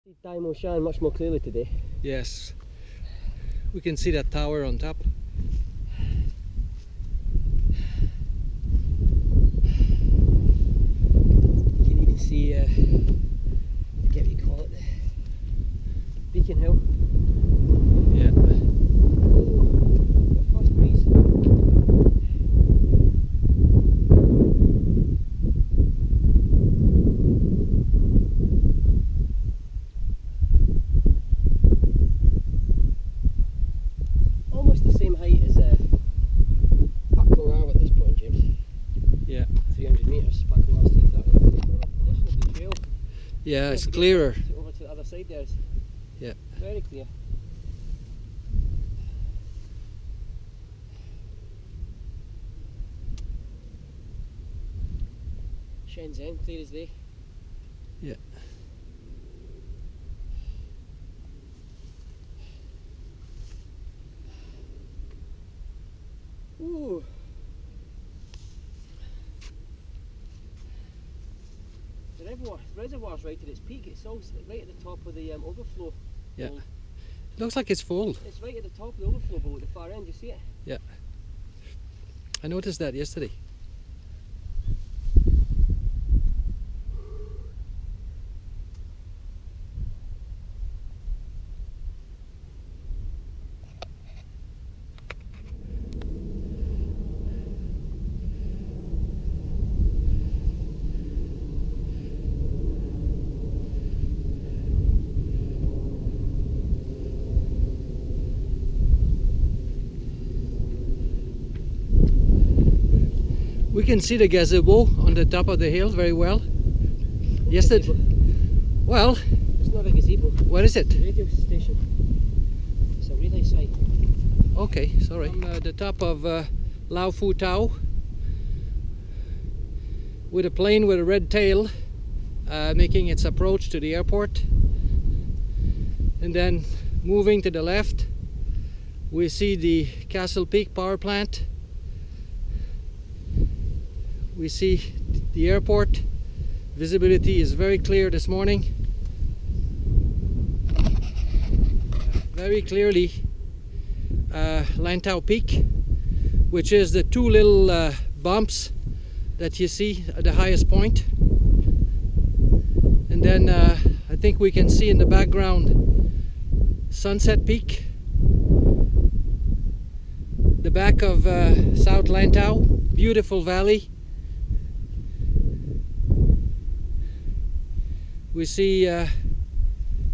See Daimo shine much more clearly today. Yes, we can see that tower on top. You can even see, I forget what you call it, the Beacon Hill. Yeah. Ooh, first breeze. Almost the same height as Pakong at this point, James. Yeah. 300 metres. Pakong Street, that was the definition of the trail. Yeah, it's clearer. Over to the other side there. It's Yeah. very clear. Shenzhen, clear as day. Yeah. Ooh. The reservoir's right at its peak. It's also right at the top of the overflow. Yeah. bowl. It looks like it's full. It's right at the top of the overflow bowl at the far end. You see it? Yeah. I noticed that yesterday. We can see the gazebo on the top of the hill very well. Yesterday, well, It's not a gazebo. what is it? It's a radio station. It's a relay site. Okay, sorry. On the top of Lao Fu Tau, with a plane with a red tail making its approach to the airport. And then moving to the left, we see the Castle Peak power plant. We see the airport. Visibility is very clear this morning. Very clearly Lantau Peak, which is the two little bumps that you see at the highest point. And then I think we can see in the background Sunset Peak, the back of South Lantau, beautiful valley. We see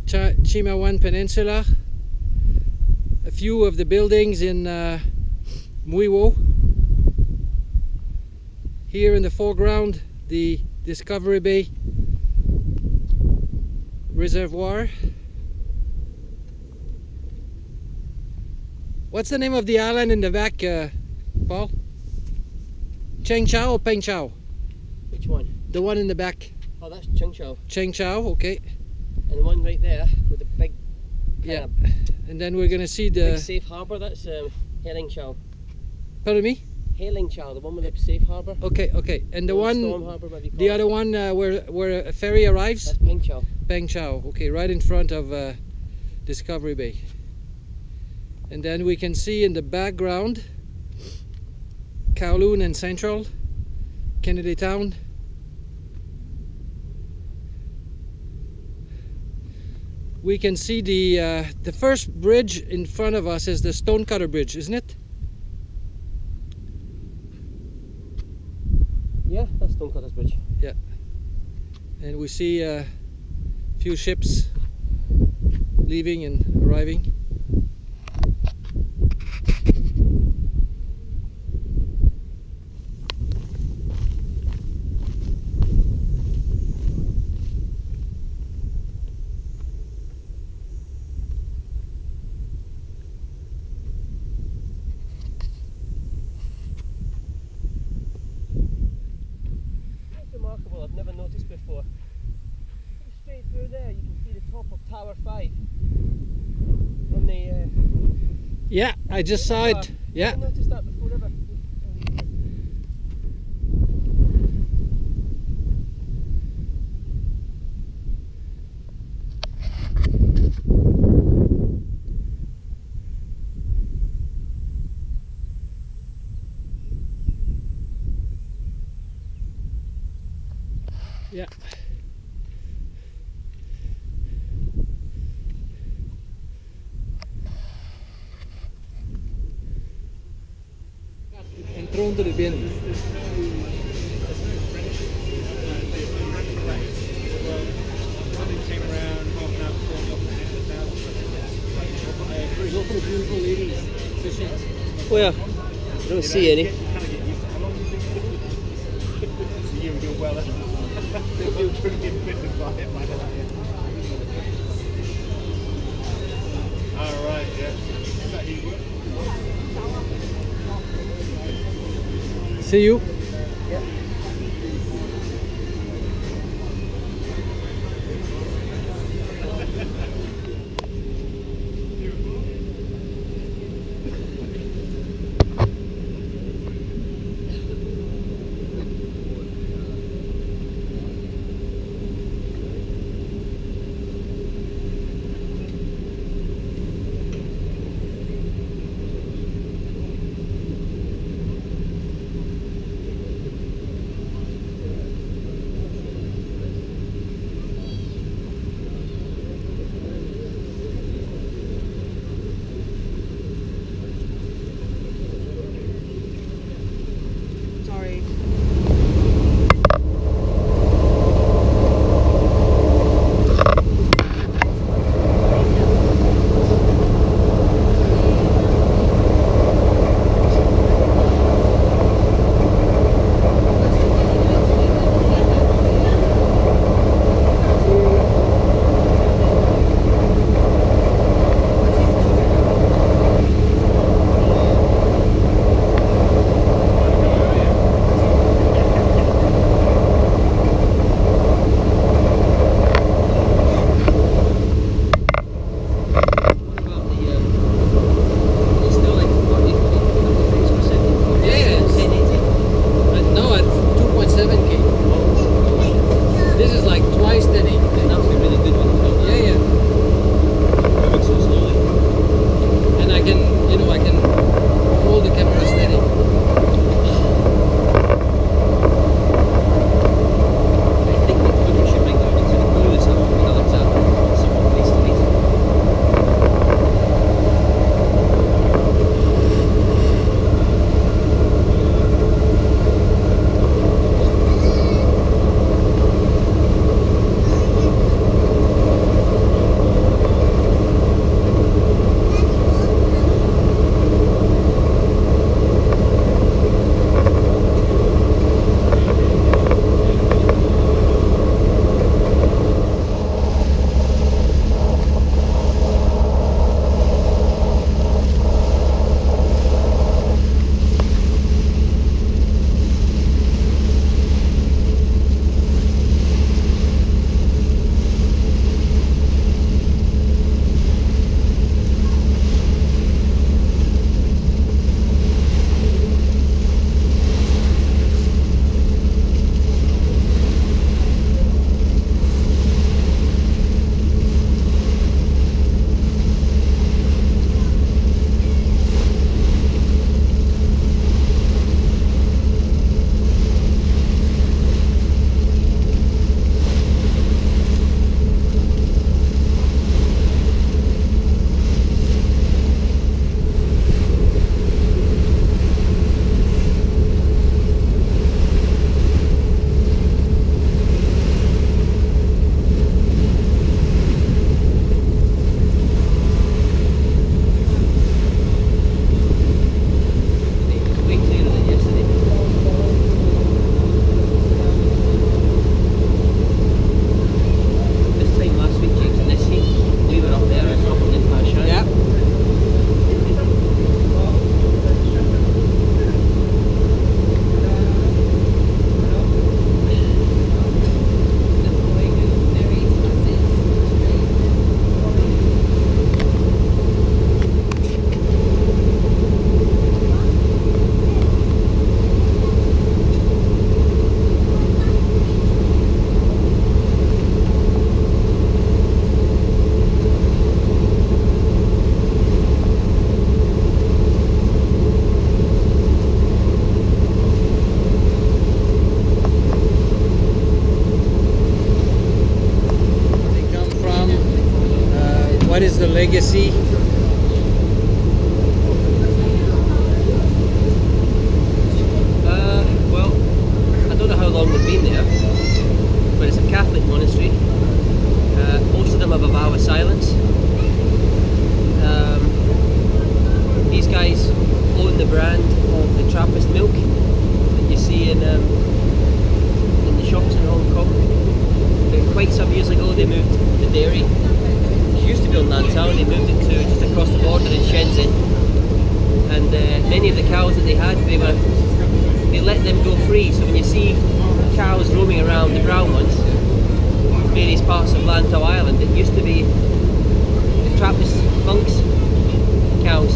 Chimawan Peninsula, a few of the buildings in MuiWo. Here in the foreground, the Discovery Bay Reservoir. What's the name of the island in the back, Paul? Cheng Chao or Peng Chao? Which one? The one in the back. Oh, that's Cheng Chao. Cheng Chao, okay. And the one right there with the big, Yeah. And then we're gonna see big the. safe harbour. That's Heling Chao. Pardon me? Heling Chao, the one with the safe harbour. Okay, okay. And the Storm one, harbour, whatever you call the it. other one where a ferry arrives. That's Peng Chao. Peng Chao, okay, right in front of Discovery Bay. And then we can see in the background Kowloon and Central, Kennedy Town. We can see the first bridge in front of us is the Stonecutter Bridge, isn't it? Yeah, that's Stonecutter's Bridge. And we see a few ships leaving and arriving. It's remarkable, I've never noticed before. Straight through there, you can see the top of Tower 5 on the. Yeah, I just saw it. Yeah. I noticed that before ever. Yeah. And thrown to the bin. Go for the beautiful ladies fishing. Where? I don't see any. Alright, yeah. Is that you? See you. Yeah. of the Trappist milk that you see in the shops in Hong Kong. But quite some years ago they moved the dairy. It used to be on Lantau, they moved it to just across the border in Shenzhen. And many of the cows that they had, they let them go free. So when you see cows roaming around, the brown ones, various parts of Lantau Island, it used to be the Trappist monks' cows.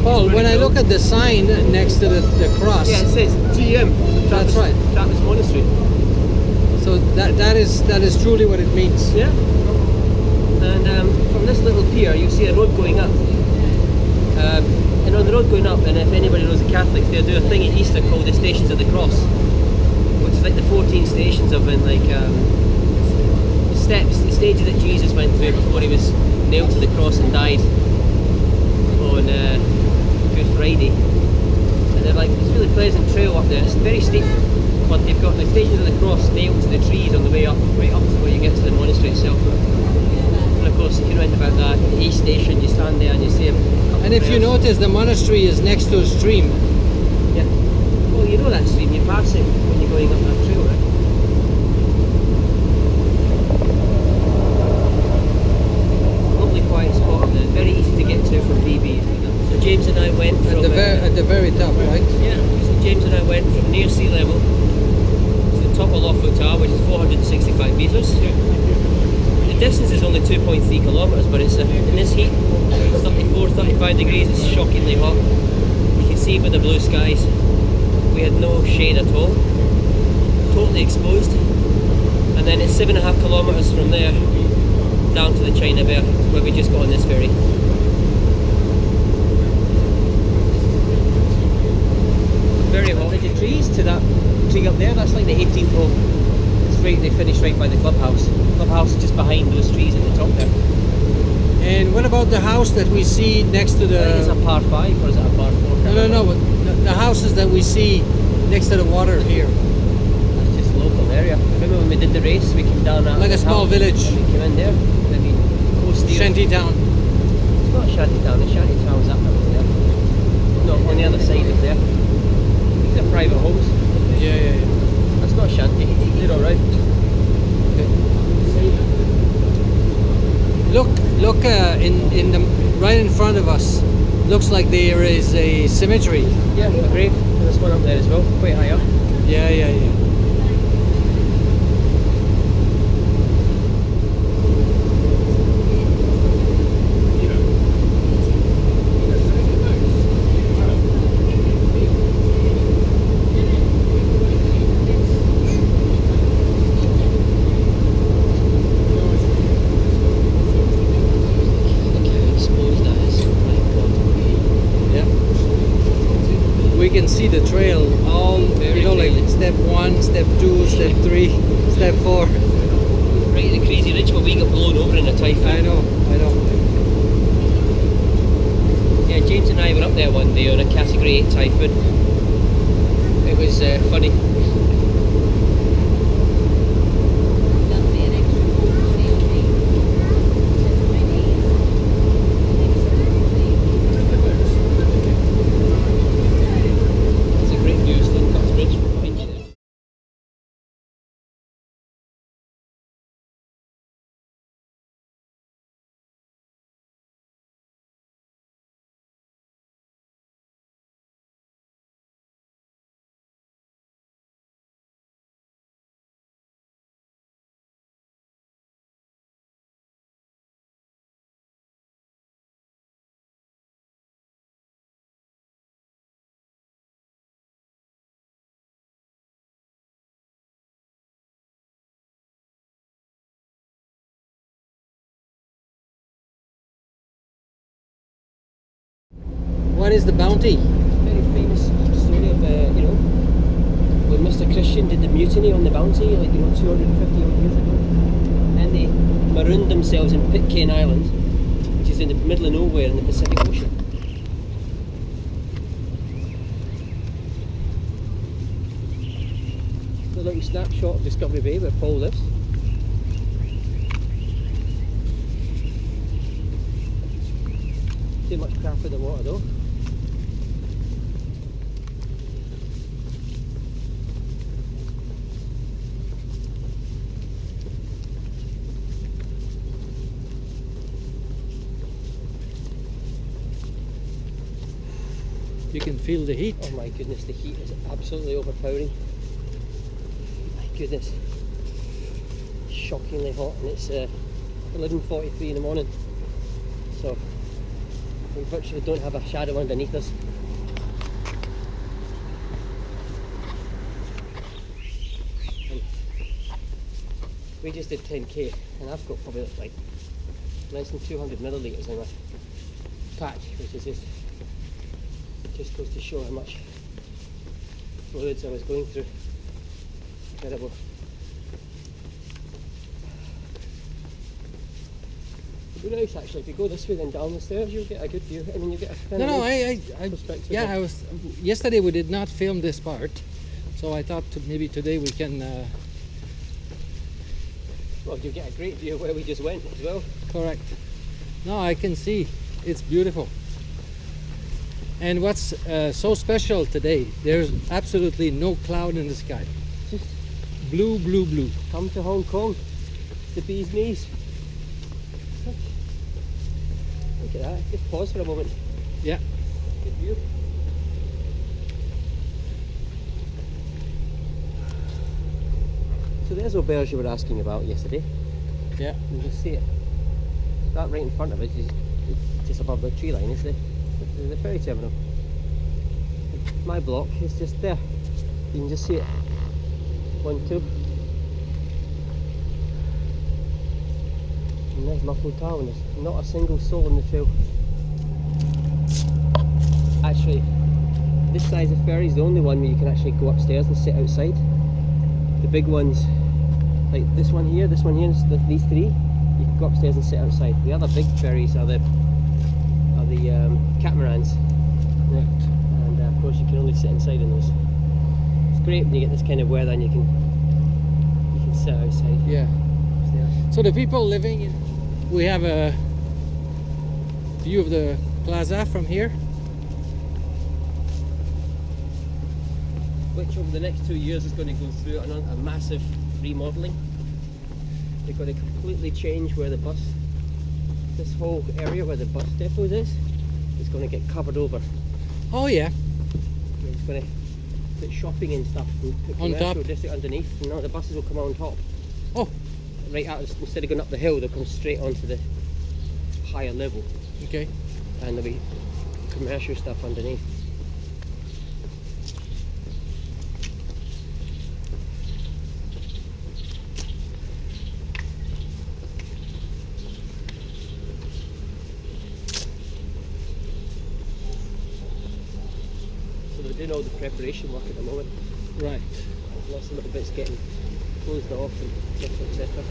Paul, when I look at the sign next to the cross, yeah, it says TM. That's right. Trappist Monastery. So that is truly what it means. Yeah. And from this little pier, you see a road going up. And on the road going up, and if anybody knows the Catholics, they'll do a thing at Easter called the Stations of the Cross, which is like the 14 stations of the steps, the stages that Jesus went through before he was nailed to the cross and died on Good Friday. And they're like, it's a really pleasant trail up there. It's very steep, but they've got the Stations of the Cross nailed to the trees on the way up, right up to where you get to the monastery itself. And of course, if you know anything about that, the East Station, you stand there and you see a couple And if you notice, the monastery is next to a stream. Yeah. Well, you know that stream, you pass it when you're going up that trail, right? Lovely quiet spot up there, very easy to get to from VB. So James and I went from... At the very top, right? Yeah, so James and I went from near sea level to the top of Lofo Tower, which is 465 metres. The distance is only 2.3 kilometres, but it's in this heat, 34, 35 degrees, it's shockingly hot. You can see by the blue skies, we had no shade at all, totally exposed. And then it's 7.5 kilometres from there down to the China Bear, where we just got on this ferry. Very hot. The trees to that tree up there, that's like the 18th hole. It's right, they finished right by the clubhouse. The clubhouse is just behind those trees at the top there. And what about the house that we see next to the... Is it a par 5 or is it a par 4? No. The houses that we see next to the water here. That's just local area. Remember when we did the race, we came down Like a small village. And we came in there. I mean, coast Shanty town. It's not shanty town. The shanty town's up there. No, on the other side of there. These are private homes. Yeah. That's not shanty. They're all right. Look in the right in front of us. Looks like there is a cemetery. Yeah, a grave. There's one up there as well, quite high up. Yeah. We can see the trail all, like step 1, step 2, step 3, step 4. Right in the Crazy Ridge where we got blown over in a typhoon. I know. Yeah, James and I were up there one day on a Category 8 typhoon. It was funny. What is the bounty? Very famous story of, when Mr. Christian did the mutiny on the Bounty, 250 odd years ago. And they marooned themselves in Pitcairn Island, which is in the middle of nowhere in the Pacific Ocean. A little snapshot of Discovery Bay where Paul lives. Too much crap in the water though. You can feel the heat. Oh my goodness, the heat is absolutely overpowering. My goodness. Shockingly hot, and it's 11:43 in the morning. So we virtually don't have a shadow underneath us. And we just did 10k, and I've got probably like less than 200 millilitres in my patch, which is just goes to show how much fluids I was going through. Incredible. It'd be nice actually if you go this way then down the stairs, you'll get a good view. I mean, you get a kind No, of I perspective. yeah, I was. Yesterday we did not film this part, so I thought maybe today we can. Well, you get a great view of where we just went as well. Correct. No, I can see. It's beautiful. And what's so special today? There's absolutely no cloud in the sky. Just Blue, blue, blue. come to Hong Kong. It's the bee's knees. Look at that. Just pause for a moment. Yeah. Good view. So there's those bears you were asking about yesterday. Yeah. You can see it. That right in front of us is just above the tree line, is the ferry terminal. My block is just there. You can just see it. 1, 2. And there's Muffled Tower, and there's not a single soul on the trail. Actually, this size of ferry is the only one where you can actually go upstairs and sit outside. The big ones, like this one here, these three, you can go upstairs and sit outside. The other big ferries are the catamarans. Right. And of course you can only sit inside in those. It's great when you get this kind of weather and you can sit outside. Yeah. Upstairs. So the people living in, we have a view of the plaza from here. Which over the next 2 years is going to go through a massive remodelling. They're going to completely change where this whole area where the bus depot is going to get covered over. Oh yeah. It's going to put shopping and stuff and put On commercial top. district underneath. And now the buses will come on top. Oh. Right out, instead of going up the hill, they'll come straight onto the higher level, Okay. and there'll be commercial stuff underneath. So they're doing all the preparation work at the moment. Right. Lots of little bits getting closed off and etc, etc.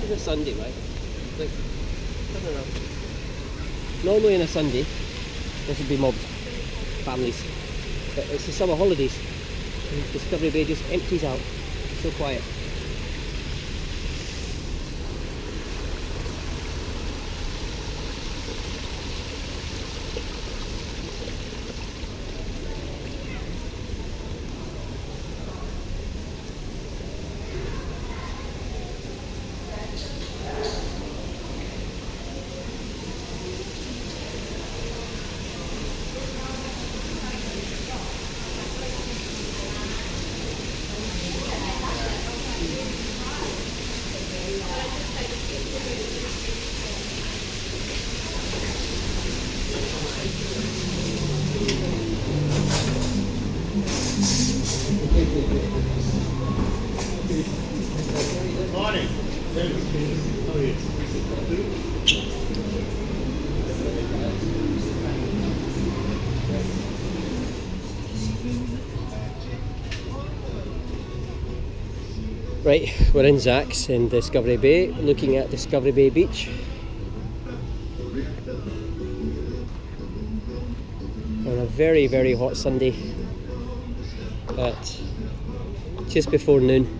It's a Sunday, right? Like, I don't know. Normally on a Sunday, this would be mobbed, families. But it's the summer holidays. And Discovery Bay just empties out. So quiet. Right, we're in Zach's in Discovery Bay, looking at Discovery Bay Beach. On a very, very hot Sunday at just before noon.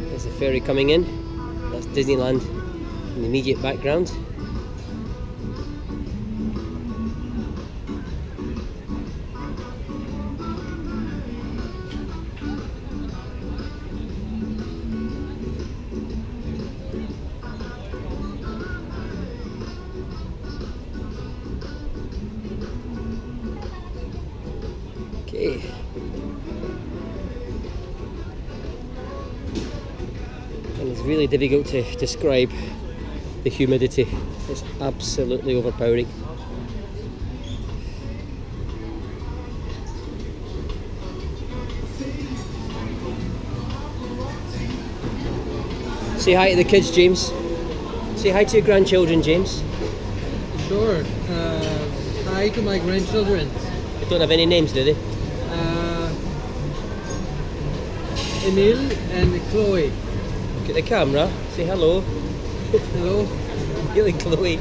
There's the ferry coming in. That's Disneyland in the immediate background. Okay. And it's really difficult to describe the humidity. It's absolutely overpowering. Say hi to the kids, James. Say hi to your grandchildren, James. Sure. Hi to my grandchildren. They don't have any names, do they? Emil and Chloe. Look at the camera. Say hello. Hello. Really, Chloe.